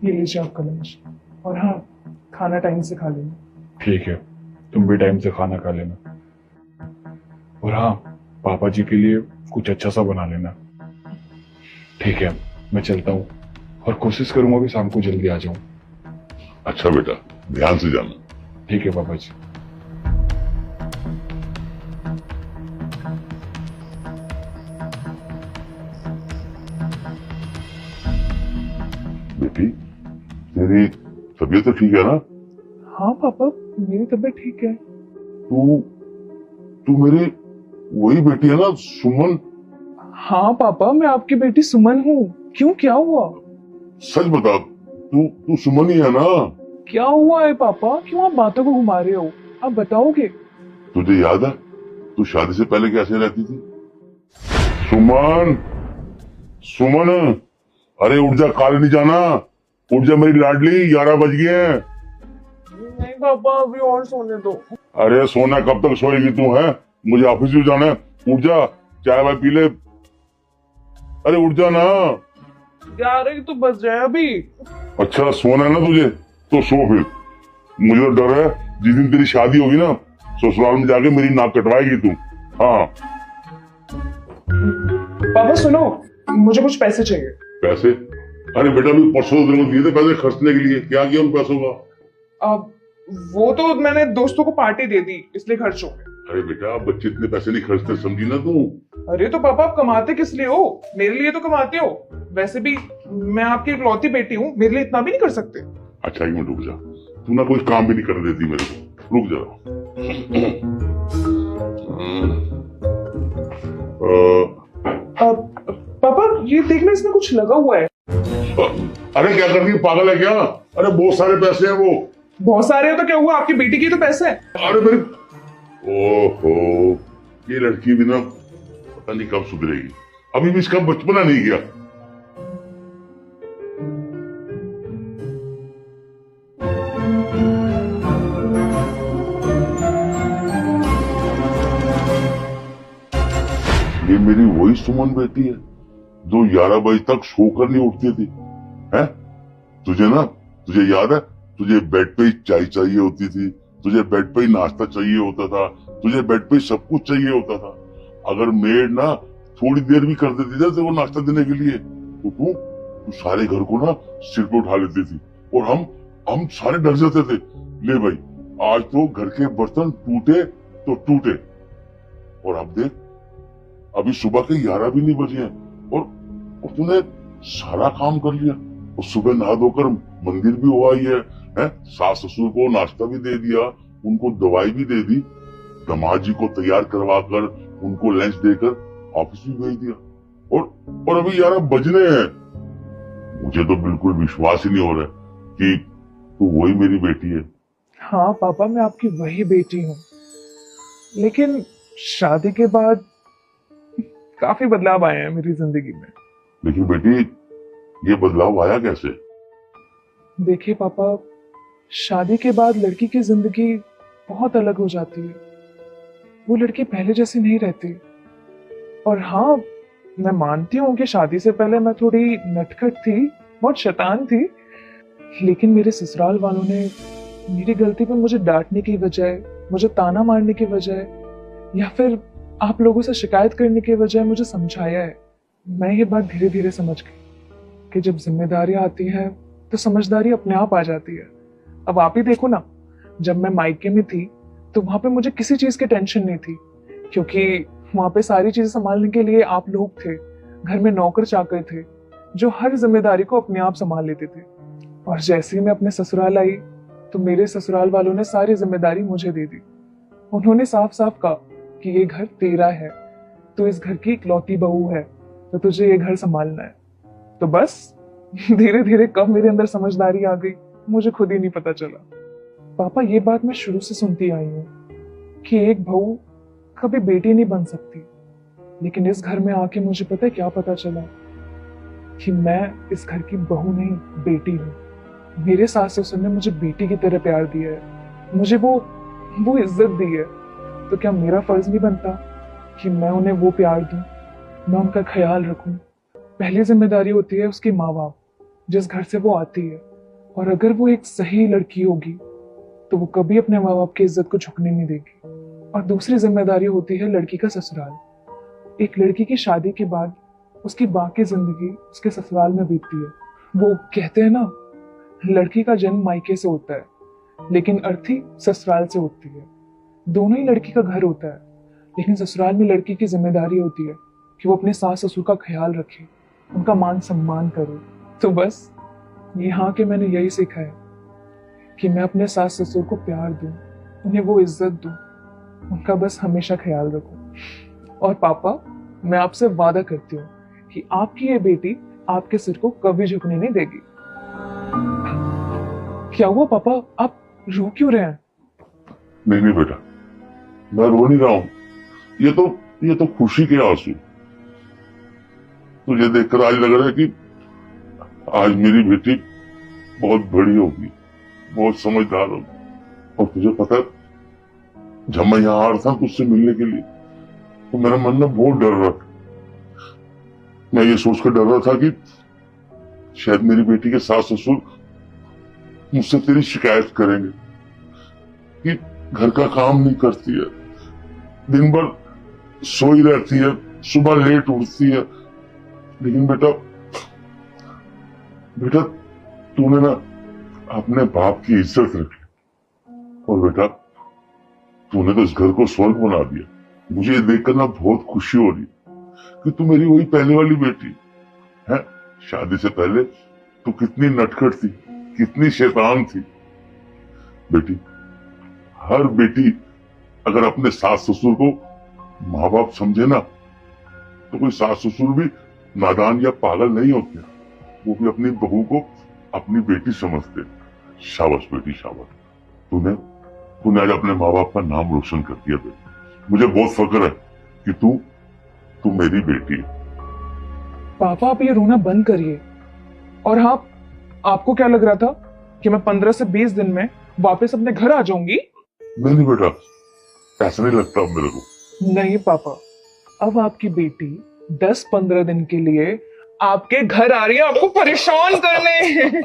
ये लीजिए आपका लंच। और हाँ, खाना टाइम से खा लेना। ठीक है, तुम भी टाइम से खाना खा लेना। और हाँ, पापा जी के लिए कुछ अच्छा सा बना लेना। ठीक है, मैं चलता हूँ और कोशिश करूंगा कि शाम को जल्दी आ जाऊं। अच्छा बेटा, ध्यान से जाना। ठीक है पापा जी। बेटी, तेरी तबीयत तो ठीक है ना? हाँ पापा, मेरी तबीयत ठीक है। तू तू मेरी वही बेटी है ना, सुमन? हाँ पापा, मैं आपकी बेटी सुमन हूँ। क्यों, क्या हुआ? सच बता, तू तू सुमन ही है ना? क्या हुआ है पापा? क्यों आप बातों को घुमा रहे हो? आप बताओगे? तुझे याद है तू शादी से पहले कैसे रहती थी? सुमन, सुमन, अरे उठ जा, काले नहीं जाना। उठ जा मेरी लाडली, 11 बज गए हैं। नहीं पापा, अभी और सोने दो। अरे सोना कब तक सोएगी तू? है, मुझे ऑफिस भी जाना है। उठ जा, चाय वाय पी ले। अरे उठ जा ना। 11 तो बज रहे हैं अभी। अच्छा सोना है ना तुझे, तो सो फिर। मुझे तो डर है जिस दिन तेरी शादी होगी ना, ससुराल में जाके मेरी नाक कटवाएगी तू। हाँ। पापा सुनो, मुझे कुछ पैसे चाहिए। पैसे? अरे बेटा, अभी परसों दिन में दिए थे पैसे खर्चने के लिए। क्या किया उन पैसों का? अब वो तो मैंने दोस्तों को पार्टी दे दी, इसलिए खर्च हो गए। अरे बेटा, बच्चे इतने पैसे नहीं खर्चते, समझी ना तू। अरे तो पापा, आप कमाते किस लिए हो? मेरे लिए तो कमाते हो। वैसे भी मैं आपकी इकलौती बेटी हूँ, मेरे लिए इतना भी नहीं कर सकते। अच्छा एक मिनट रुक जा, तू ना कोई काम भी नहीं करने देती मेरे को। रुक जा। पापा ये देखना, इसमें कुछ लगा हुआ है। अरे क्या कर रही है, पागल है क्या? अरे बहुत सारे पैसे हैं वो। बहुत सारे हो तो क्या हुआ, आपकी बेटी की तो पैसे है। अरे मेरी, ओहो, ये लड़की भी ना पता नहीं कब सुधरेगी। अभी भी इसका बचपना नहीं गया। ये मेरी वही सुमन बेटी है जो 11 बजे तक सोकर नहीं उठती थी। है तुझे याद है, तुझे बेड पे ही चाय चाहिए होती थी, तुझे बेड पे ही नाश्ता चाहिए होता था, तुझे बेड पे ही सब कुछ चाहिए होता था। अगर मेड ना थोड़ी देर भी कर देती थी तो वो नाश्ता देने के लिए, तो तू सारे घर को ना सिर पे उठा लेती थी। और हम सारे डर जाते थे, ले भाई आज तो घर के बर्तन टूटे तो टूटे। और अब देख, अभी सुबह के 11 भी नहीं बजे हैं और तूने सारा काम कर लिया। और सुबह नहा धोकर मंदिर भी हुआ ही है? सास ससुर को नाश्ता भी दे दिया, उनको दवाई भी दे दी, दामाद जी को तैयार करवा कर उनको लंच देकर ऑफिस भी भेज दिया। और अभी 11 बजने हैं। मुझे तो बिल्कुल विश्वास ही नहीं हो रहा कि तू वही मेरी बेटी है। हाँ पापा, मैं आपकी वही बेटी हूँ, लेकिन शादी के बाद काफी बदलाव आए हैं मेरी जिंदगी में। लेकिन बेटी, ये बदलाव आया कैसे? देखिए पापा, शादी के बाद लड़की की जिंदगी बहुत अलग हो जाती है। वो लड़की पहले जैसी नहीं रहती। और हाँ, मैं मानती हूँ कि शादी से पहले मैं थोड़ी नटखट थी, बहुत शैतान थी। लेकिन मेरे ससुराल वालों ने मेरी गलती पर मुझे डांटने की बजाय, मुझे ताना मारने की बजाय, या फिर आप लोगों से शिकायत करने के बजाय मुझे समझाया है। मैं ये बात धीरे धीरे समझ गई कि जब जिम्मेदारी आती है तो समझदारी अपने आप आ जाती है। अब आप ही देखो ना, जब मैं मायके में थी तो वहां पे मुझे किसी चीज की टेंशन नहीं थी, क्योंकि वहां पे सारी चीजें संभालने के लिए आप लोग थे। घर में नौकर चाकर थे जो हर जिम्मेदारी को अपने आप संभाल लेते थे। और जैसे ही मैं अपने ससुराल आई तो मेरे ससुराल वालों ने सारी जिम्मेदारी मुझे दे दी। उन्होंने साफ साफ कहा कि ये घर तेरा है, तू इस घर की इकलौती बहू है, तो तुझे ये घर संभालना है। तो बस धीरे धीरे कब मेरे अंदर समझदारी आ गई, मुझे खुद ही नहीं पता चला। पापा, ये बात मैं शुरू से सुनती आई हूँ कि एक बहू कभी बेटी नहीं बन सकती, लेकिन इस घर में आके मुझे पता है क्या पता चला, कि मैं इस घर की बहू नहीं, बेटी हूँ। मेरे सास ससुर ने मुझे बेटी की तरह प्यार दिया है, मुझे वो इज्जत दी है। तो क्या मेरा फर्ज नहीं बनता कि मैं उन्हें वो प्यार दूं, मैं उनका ख्याल रखूं? पहली जिम्मेदारी होती है उसकी माँ बाप, जिस घर से वो आती है। और अगर वो एक सही लड़की होगी तो वो कभी अपने माँ बाप की इज्जत को झुकने नहीं देगी। और दूसरी जिम्मेदारी होती है लड़की का ससुराल। एक लड़की की शादी के बाद उसकी बाकी जिंदगी उसके ससुराल में बीतती है। वो कहते हैं ना, लड़की का जन्म मायके से होता है लेकिन अर्थी ससुराल से होती है। दोनों ही लड़की का घर होता है, लेकिन ससुराल में लड़की की जिम्मेदारी होती है कि वो अपने सास ससुर का ख्याल रखे, उनका मान सम्मान करे। तो बस यहाँ के मैंने यही सीखा है कि मैं अपने सास ससुर को प्यार दूं, उन्हें वो इज्जत दूं, उनका बस हमेशा ख्याल रखूं। और पापा, मैं आपसे वादा करती हूँ कि आपकी ये बेटी आपके सिर को कभी झुकने नहीं देगी। क्या हुआ पापा, आप रो क्यों रहे हैं? नहीं नहीं बेटा, मैं रो नहीं रहा हूं। ये तो खुशी के आंसू। तुझे देखकर आज लग रहा है कि आज मेरी बेटी बहुत बड़ी होगी, बहुत समझदार होगी। और तुझे पता है, जब मैं यहाँ आ रहा था तुझसे मिलने के लिए तो मेरा मन ना बहुत डर रहा था। मैं ये सोचकर डर रहा था कि शायद मेरी बेटी के सास ससुर मुझसे तेरी शिकायत करेंगे कि घर का काम नहीं करती है, दिन भर सोई रहती है, सुबह लेट उठती है। लेकिन बेटा तूने ना अपने बाप की इज्जत रखी। और बेटा तूने तो इस घर को स्वर्ग बना दिया। मुझे ये देखकर ना बहुत खुशी हो रही कि तू मेरी वही पहले वाली बेटी है। शादी से पहले तू कितनी नटखट थी, कितनी शैतान थी। बेटी, हर बेटी अगर अपने सास ससुर को माँ बाप समझे ना तो कोई सास ससुर भी नादान या पागल नहीं होते, वो भी अपनी बहू को अपनी बेटी समझते। शाबाश बेटी, शाबाश। तूने आज अपने माँ बाप का नाम रोशन कर दिया बेटी। मुझे बहुत फख्र है कि तू मेरी बेटी है। पापा, आप ये रोना बंद करिए। और हाँ, आपको क्या लग रहा था कि मैं 15 से 20 दिन में वापस अपने घर आ जाऊंगी? नहीं बेटा, ऐसा नहीं लगता अब मेरे को। नहीं पापा, अब आपकी बेटी 10-15 दिन के लिए आपके घर आ रही है आपको परेशान करने।